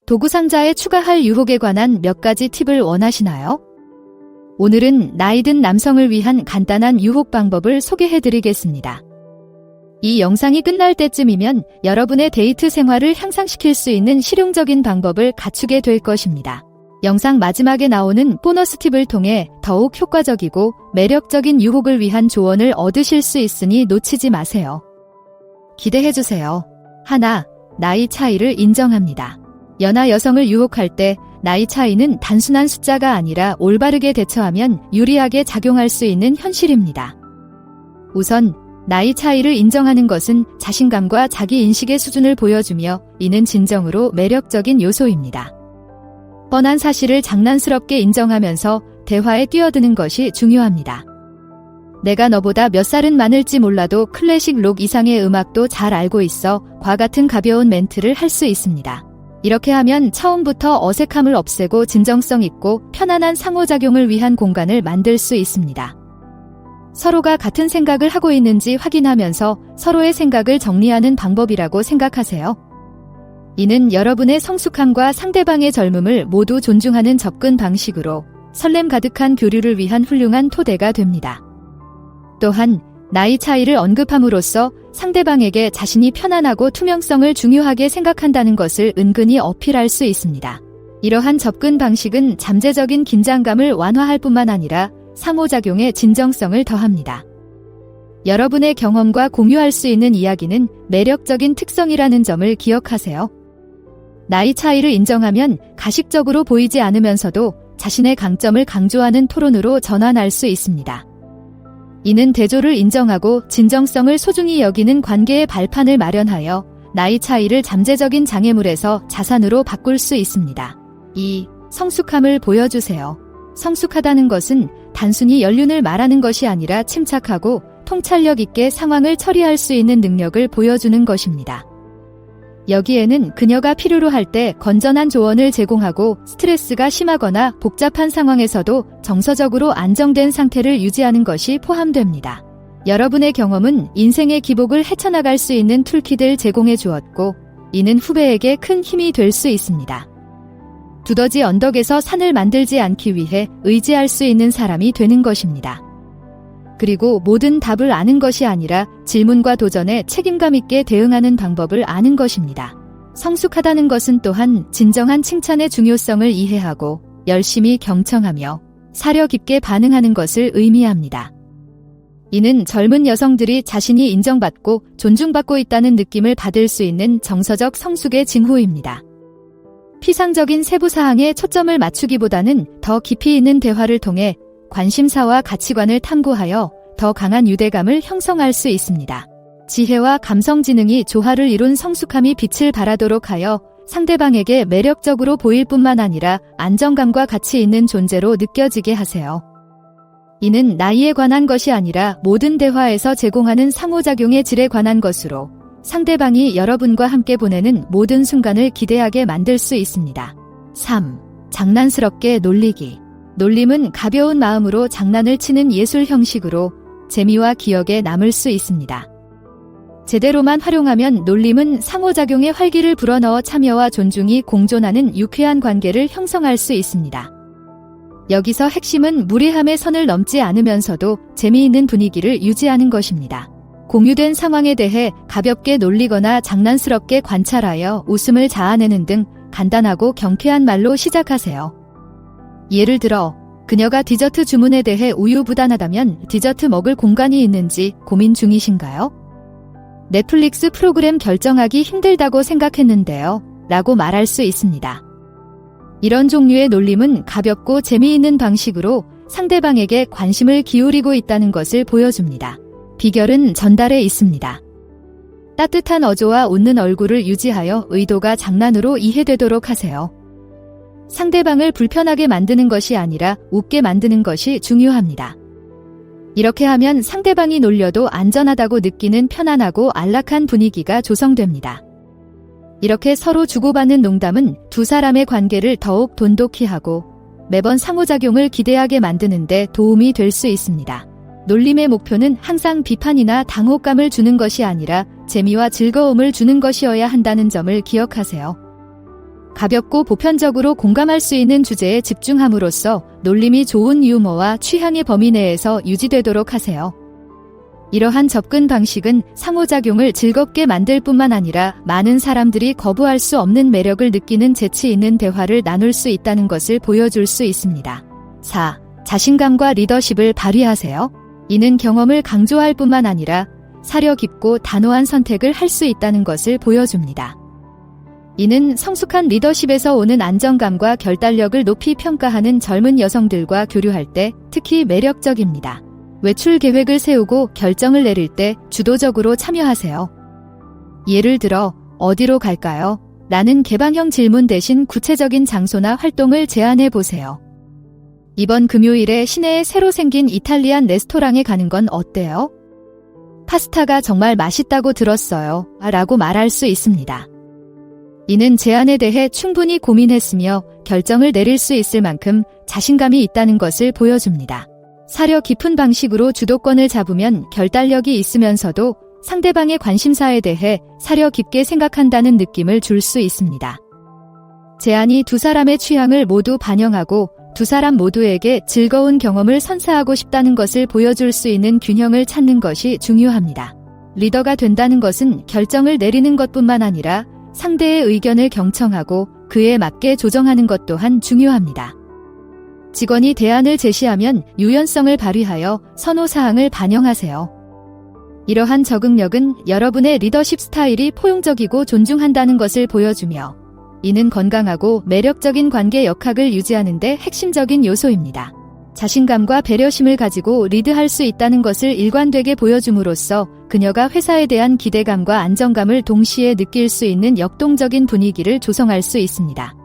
도구 상자에 추가할 유혹에 관한 몇 가지 팁을 원하시나요? 오늘은 나이든 남성을 위한 간단한 유혹 방법을 소개해드리겠습니다. 이 영상이 끝날 때쯤이면 여러분의 데이트 생활을 향상시킬 수 있는 실용적인 방법을 갖추게 될 것입니다. 영상 마지막에 나오는 보너스 팁을 통해 더욱 효과적이고 매력적인 유혹을 위한 조언을 얻으실 수 있으니 놓치지 마세요. 기대해주세요. 하나, 나이 차이를 인정합니다. 연하 여성을 유혹할 때 나이 차이는 단순한 숫자가 아니라 올바르게 대처하면 유리하게 작용할 수 있는 현실입니다. 우선 나이 차이를 인정하는 것은 자신감과 자기인식의 수준을 보여주며 이는 진정으로 매력적인 요소입니다. 뻔한 사실을 장난스럽게 인정하면서 대화에 뛰어드는 것이 중요합니다. 내가 너보다 몇 살은 많을지 몰라도 클래식 록 이상의 음악도 잘 알고 있어 과 같은 가벼운 멘트를 할 수 있습니다. 이렇게 하면 처음부터 어색함을 없애고 진정성 있고 편안한 상호작용을 위한 공간을 만들 수 있습니다. 서로가 같은 생각을 하고 있는지 확인하면서 서로의 생각을 정리하는 방법이라고 생각하세요. 이는 여러분의 성숙함과 상대방의 젊음을 모두 존중하는 접근 방식으로 설렘 가득한 교류를 위한 훌륭한 토대가 됩니다. 또한 나이 차이를 언급함으로써 상대방에게 자신이 편안하고 투명성을 중요하게 생각한다는 것을 은근히 어필할 수 있습니다. 이러한 접근 방식은 잠재적인 긴장감을 완화할 뿐만 아니라 상호작용의 진정성을 더합니다. 여러분의 경험과 공유할 수 있는 이야기는 매력적인 특성이라는 점을 기억하세요. 나이 차이를 인정하면 가식적으로 보이지 않으면서도 자신의 강점을 강조하는 토론으로 전환할 수 있습니다. 이는 대조를 인정하고 진정성을 소중히 여기는 관계의 발판을 마련하여 나이 차이를 잠재적인 장애물에서 자산으로 바꿀 수 있습니다. 2. 성숙함을 보여주세요. 성숙하다는 것은 단순히 연륜을 말하는 것이 아니라 침착하고 통찰력 있게 상황을 처리할 수 있는 능력을 보여주는 것입니다. 여기에는 그녀가 필요로 할 때 건전한 조언을 제공하고 스트레스가 심하거나 복잡한 상황에서도 정서적으로 안정된 상태를 유지하는 것이 포함됩니다. 여러분의 경험은 인생의 기복을 헤쳐나갈 수 있는 툴kit을 제공해 주었고 이는 후배에게 큰 힘이 될 수 있습니다. 두더지 언덕에서 산을 만들지 않기 위해 의지할 수 있는 사람이 되는 것입니다. 그리고 모든 답을 아는 것이 아니라 질문과 도전에 책임감 있게 대응하는 방법을 아는 것입니다. 성숙하다는 것은 또한 진정한 칭찬의 중요성을 이해하고 열심히 경청하며 사려 깊게 반응하는 것을 의미합니다. 이는 젊은 여성들이 자신이 인정받고 존중받고 있다는 느낌을 받을 수 있는 정서적 성숙의 징후입니다. 피상적인 세부사항에 초점을 맞추기보다는 더 깊이 있는 대화를 통해 관심사와 가치관을 탐구하여 더 강한 유대감을 형성할 수 있습니다. 지혜와 감성지능이 조화를 이룬 성숙함이 빛을 발하도록 하여 상대방에게 매력적으로 보일 뿐만 아니라 안정감과 가치 있는 존재로 느껴지게 하세요. 이는 나이에 관한 것이 아니라 모든 대화에서 제공하는 상호작용의 질에 관한 것으로 상대방이 여러분과 함께 보내는 모든 순간을 기대하게 만들 수 있습니다. 3. 장난스럽게 놀리기. 놀림은 가벼운 마음으로 장난을 치는 예술 형식으로 재미와 기억에 남을 수 있습니다. 제대로만 활용하면 놀림은 상호작용의 활기를 불어넣어 참여와 존중이 공존하는 유쾌한 관계를 형성할 수 있습니다. 여기서 핵심은 무례함의 선을 넘지 않으면서도 재미있는 분위기를 유지하는 것입니다. 공유된 상황에 대해 가볍게 놀리거나 장난스럽게 관찰하여 웃음을 자아내는 등 간단하고 경쾌한 말로 시작하세요. 예를 들어, 그녀가 디저트 주문에 대해 우유부단하다면 디저트 먹을 공간이 있는지 고민 중이신가요? 넷플릭스 프로그램 결정하기 힘들다고 생각했는데요. 라고 말할 수 있습니다. 이런 종류의 놀림은 가볍고 재미있는 방식으로 상대방에게 관심을 기울이고 있다는 것을 보여줍니다. 비결은 전달에 있습니다. 따뜻한 어조와 웃는 얼굴을 유지하여 의도가 장난으로 이해되도록 하세요. 상대방을 불편하게 만드는 것이 아니라 웃게 만드는 것이 중요합니다. 이렇게 하면 상대방이 놀려도 안전하다고 느끼는 편안하고 안락한 분위기가 조성됩니다. 이렇게 서로 주고받는 농담은 두 사람의 관계를 더욱 돈독히 하고 매번 상호작용을 기대하게 만드는 데 도움이 될 수 있습니다. 놀림의 목표는 항상 비판이나 당혹감을 주는 것이 아니라 재미와 즐거움을 주는 것이어야 한다는 점을 기억하세요. 가볍고 보편적으로 공감할 수 있는 주제에 집중함으로써 놀림이 좋은 유머와 취향의 범위 내에서 유지되도록 하세요. 이러한 접근 방식은 상호작용을 즐겁게 만들 뿐만 아니라 많은 사람들이 거부할 수 없는 매력을 느끼는 재치 있는 대화를 나눌 수 있다는 것을 보여줄 수 있습니다. 4. 자신감과 리더십을 발휘하세요. 이는 경험을 강조할 뿐만 아니라 사려 깊고 단호한 선택을 할 수 있다는 것을 보여줍니다. 이는 성숙한 리더십에서 오는 안정감과 결단력을 높이 평가하는 젊은 여성들과 교류할 때 특히 매력적입니다. 외출 계획을 세우고 결정을 내릴 때 주도적으로 참여하세요. 예를 들어 어디로 갈까요? 라는 개방형 질문 대신 구체적인 장소나 활동을 제안해 보세요. 이번 금요일에 시내에 새로 생긴 이탈리안 레스토랑에 가는 건 어때요? 파스타가 정말 맛있다고 들었어요. 라고 말할 수 있습니다. 이는 제안에 대해 충분히 고민했으며 결정을 내릴 수 있을 만큼 자신감이 있다는 것을 보여줍니다. 사려 깊은 방식으로 주도권을 잡으면 결단력이 있으면서도 상대방의 관심사에 대해 사려 깊게 생각한다는 느낌을 줄 수 있습니다. 제안이 두 사람의 취향을 모두 반영하고 두 사람 모두에게 즐거운 경험을 선사하고 싶다는 것을 보여줄 수 있는 균형을 찾는 것이 중요합니다. 리더가 된다는 것은 결정을 내리는 것뿐만 아니라 상대의 의견을 경청하고 그에 맞게 조정하는 것 또한 중요합니다. 직원이 대안을 제시하면 유연성을 발휘하여 선호사항을 반영하세요. 이러한 적응력은 여러분의 리더십 스타일이 포용적이고 존중한다는 것을 보여주며 이는 건강하고 매력적인 관계 역학을 유지하는 데 핵심적인 요소입니다. 자신감과 배려심을 가지고 리드할 수 있다는 것을 일관되게 보여줌으로써 그녀가 회사에 대한 기대감과 안정감을 동시에 느낄 수 있는 역동적인 분위기를 조성할 수 있습니다.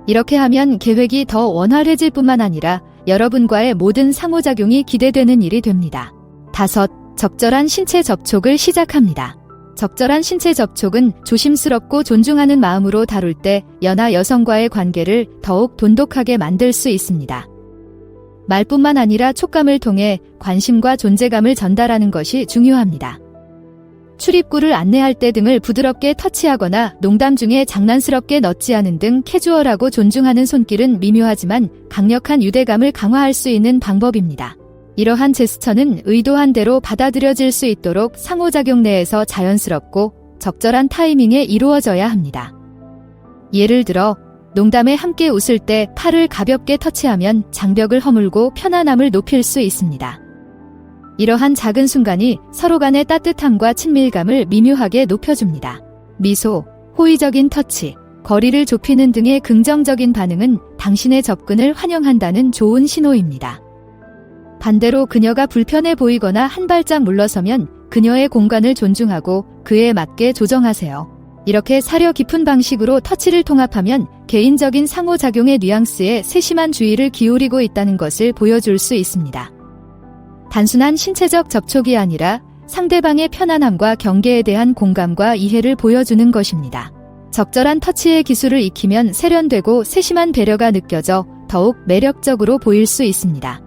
이렇게 하면 계획이 더 원활해질 뿐만 아니라 여러분과의 모든 상호작용이 기대되는 일이 됩니다. 5. 적절한 신체 접촉을 시작합니다. 적절한 신체 접촉은 조심스럽고 존중하는 마음으로 다룰 때 연하 여성과의 관계를 더욱 돈독하게 만들 수 있습니다. 말뿐만 아니라 촉감을 통해 관심과 존재감을 전달하는 것이 중요합니다. 출입구를 안내할 때 등을 부드럽게 터치하거나 농담 중에 장난스럽게 넣지않은 등 캐주얼하고 존중하는 손길은 미묘하지만 강력한 유대감을 강화할 수 있는 방법입니다. 이러한 제스처는 의도한 대로 받아들여질 수 있도록 상호작용 내에서 자연스럽고 적절한 타이밍에 이루어져야 합니다. 예를 들어 농담에 함께 웃을 때 팔을 가볍게 터치하면 장벽을 허물고 편안함을 높일 수 있습니다. 이러한 작은 순간이 서로 간의 따뜻함과 친밀감을 미묘하게 높여줍니다. 미소, 호의적인 터치, 거리를 좁히는 등의 긍정적인 반응은 당신의 접근을 환영한다는 좋은 신호입니다. 반대로 그녀가 불편해 보이거나 한 발짝 물러서면 그녀의 공간을 존중하고 그에 맞게 조정하세요. 이렇게 사려 깊은 방식으로 터치를 통합하면 개인적인 상호작용의 뉘앙스에 세심한 주의를 기울이고 있다는 것을 보여줄 수 있습니다. 단순한 신체적 접촉이 아니라 상대방의 편안함과 경계에 대한 공감과 이해를 보여주는 것입니다. 적절한 터치의 기술을 익히면 세련되고 세심한 배려가 느껴져 더욱 매력적으로 보일 수 있습니다.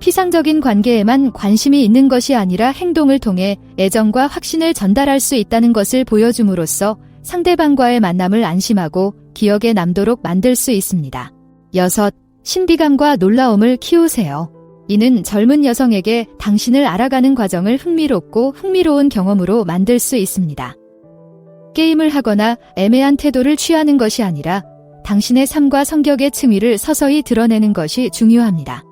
피상적인 관계에만 관심이 있는 것이 아니라 행동을 통해 애정과 확신을 전달할 수 있다는 것을 보여줌으로써 상대방과의 만남을 안심하고 기억에 남도록 만들 수 있습니다. 6. 신비감과 놀라움을 키우세요. 이는 젊은 여성에게 당신을 알아가는 과정을 흥미롭고 흥미로운 경험으로 만들 수 있습니다. 게임을 하거나 애매한 태도를 취하는 것이 아니라 당신의 삶과 성격의 층위를 서서히 드러내는 것이 중요합니다.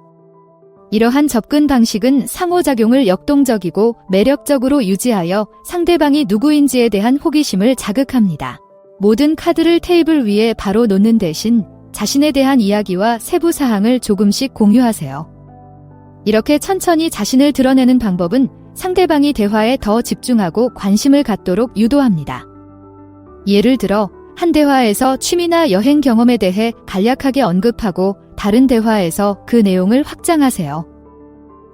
이러한 접근 방식은 상호작용을 역동적이고 매력적으로 유지하여 상대방이 누구인지에 대한 호기심을 자극합니다. 모든 카드를 테이블 위에 바로 놓는 대신 자신에 대한 이야기와 세부 사항을 조금씩 공유하세요. 이렇게 천천히 자신을 드러내는 방법은 상대방이 대화에 더 집중하고 관심을 갖도록 유도합니다. 예를 들어 한 대화에서 취미나 여행 경험에 대해 간략하게 언급하고 다른 대화에서 그 내용을 확장하세요.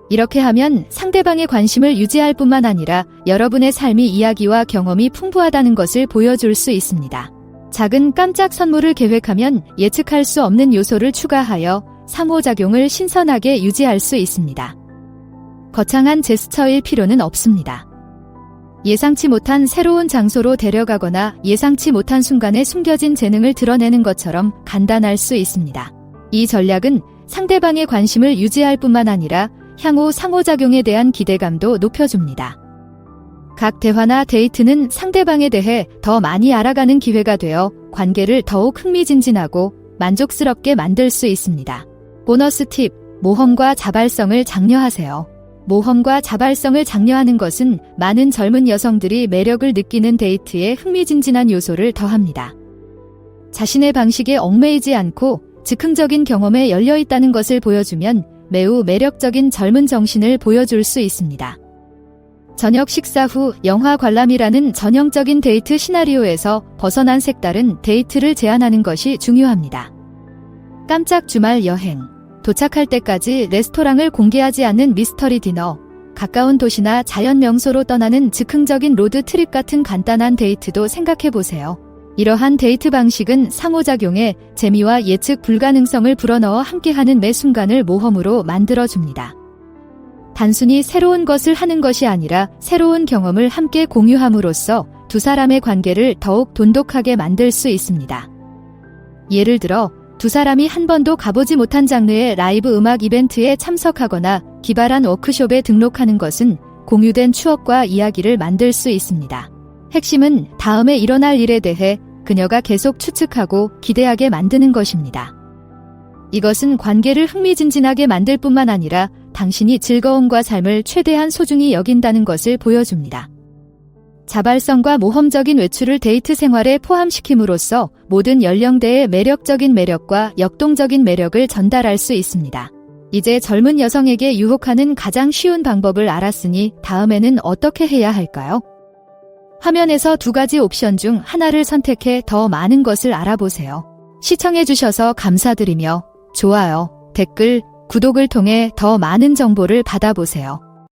이렇게 하면 상대방의 관심을 유지할 뿐만 아니라 여러분의 삶이 이야기와 경험이 풍부하다는 것을 보여줄 수 있습니다. 작은 깜짝 선물을 계획하면 예측할 수 없는 요소를 추가하여 상호작용을 신선하게 유지할 수 있습니다. 거창한 제스처일 필요는 없습니다. 예상치 못한 새로운 장소로 데려가거나 예상치 못한 순간에 숨겨진 재능을 드러내는 것처럼 간단할 수 있습니다. 이 전략은 상대방의 관심을 유지할 뿐만 아니라 향후 상호작용에 대한 기대감도 높여줍니다. 각 대화나 데이트는 상대방에 대해 더 많이 알아가는 기회가 되어 관계를 더욱 흥미진진하고 만족스럽게 만들 수 있습니다. 보너스 팁, 모험과 자발성을 장려하세요. 모험과 자발성을 장려하는 것은 많은 젊은 여성들이 매력을 느끼는 데이트에 흥미진진한 요소를 더합니다. 자신의 방식에 얽매이지 않고 즉흥적인 경험에 열려 있다는 것을 보여주면 매우 매력적인 젊은 정신을 보여줄 수 있습니다. 저녁 식사 후 영화 관람이라는 전형적인 데이트 시나리오에서 벗어난 색다른 데이트를 제안하는 것이 중요합니다. 깜짝 주말 여행, 도착할 때까지 레스토랑을 공개하지 않는 미스터리 디너, 가까운 도시나 자연 명소로 떠나는 즉흥적인 로드 트립 같은 간단한 데이트도 생각해보세요. 이러한 데이트 방식은 상호작용에 재미와 예측 불가능성을 불어넣어 함께하는 매 순간을 모험으로 만들어줍니다. 단순히 새로운 것을 하는 것이 아니라 새로운 경험을 함께 공유함으로써 두 사람의 관계를 더욱 돈독하게 만들 수 있습니다. 예를 들어 두 사람이 한 번도 가보지 못한 장르의 라이브 음악 이벤트에 참석하거나 기발한 워크숍에 등록하는 것은 공유된 추억과 이야기를 만들 수 있습니다. 핵심은 다음에 일어날 일에 대해 그녀가 계속 추측하고 기대하게 만드는 것입니다. 이것은 관계를 흥미진진하게 만들 뿐만 아니라 당신이 즐거움과 삶을 최대한 소중히 여긴다는 것을 보여줍니다. 자발성과 모험적인 외출을 데이트 생활에 포함시킴으로써 모든 연령대의 매력적인 매력과 역동적인 매력을 전달할 수 있습니다. 이제 젊은 여성에게 유혹하는 가장 쉬운 방법을 알았으니 다음에는 어떻게 해야 할까요? 화면에서 두 가지 옵션 중 하나를 선택해 더 많은 것을 알아보세요. 시청해주셔서 감사드리며 좋아요, 댓글, 구독을 통해 더 많은 정보를 받아보세요.